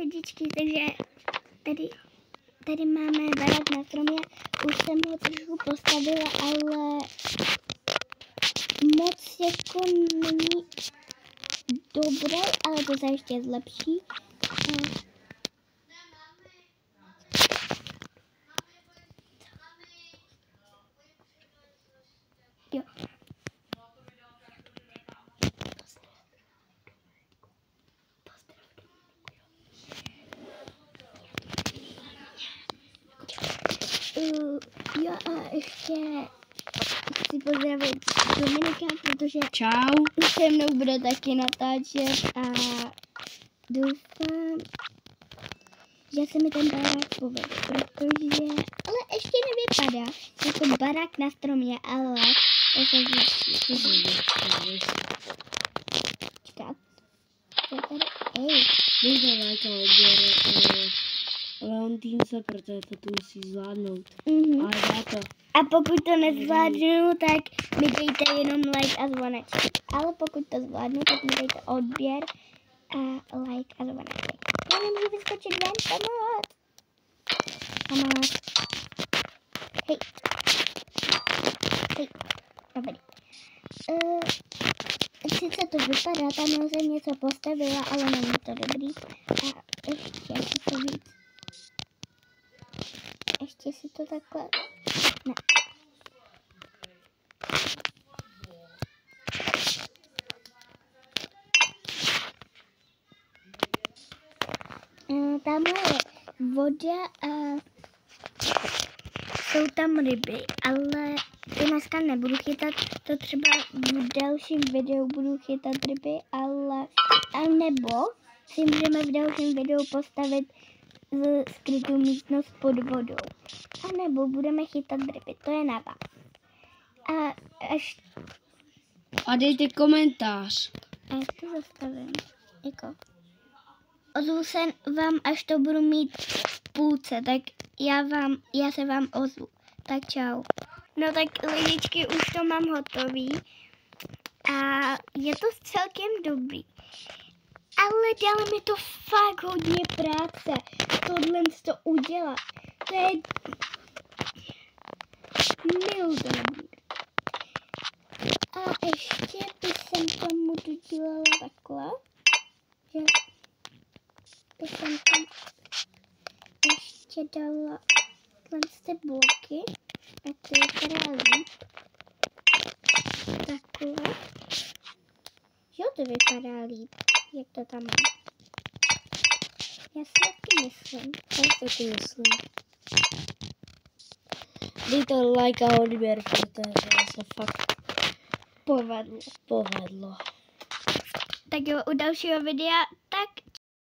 lidičky, takže tady máme barák na stromě. Už jsem ho trošku postavila, ale moc jako není dobré, ale to se ještě zlepší. Jo. Jo a ještě chci pozdravit Dominika, protože Čau. se mnou bude taky natáčet a doufám, že se mi ten barák povede, protože, ale ještě nevypadá jako barák na stromě, ale to se zlepší. Čekat. Dejte like a odběr Leontýnce, protože to tu musí zvládnout. Ale dá to. A pokud to nezvládnu, tak mi dejte jenom like a zvoneček. Ale pokud to zvládnu, tak mi dejte odběr a like a zvoneček. Já nemůžu vyskočit ven, pomoc. Pomoc. Hej. Hej. Dobrý. Sice to vypadá, tam jsem něco postavila, ale není to dobrý. A ještě si to víc. Ještě si to takhle. Ne. Tamhle je voda a jsou tam ryby, ale to dneska nebudu chytat, to třeba v dalším videu budu chytat ryby, ale nebo si můžeme v dalším videu postavit skrytou místnost pod vodou. A nebo budeme chytat ryby, to je na vás. A dejte komentář. A jak to zastavím? Jako. Ozvu se vám, až to budu mít v půlce, tak já se vám ozvu. Tak čau. No tak lidičky, už to mám hotový. A je to celkem dobrý. Ale dělá mi to fakt hodně práce. Tohle to udělat. To je milý. A ještě bych jsem tomu dodělala takhle. Že bych jsem tam ještě dala ty bloky. A to vypadá líp. Takhle. Jo, to vypadá líp. Jak to tam mám? Já si taky myslím. Dejte like a odběr, protože se fakt povedlo. Tak jo, u dalšího videa, tak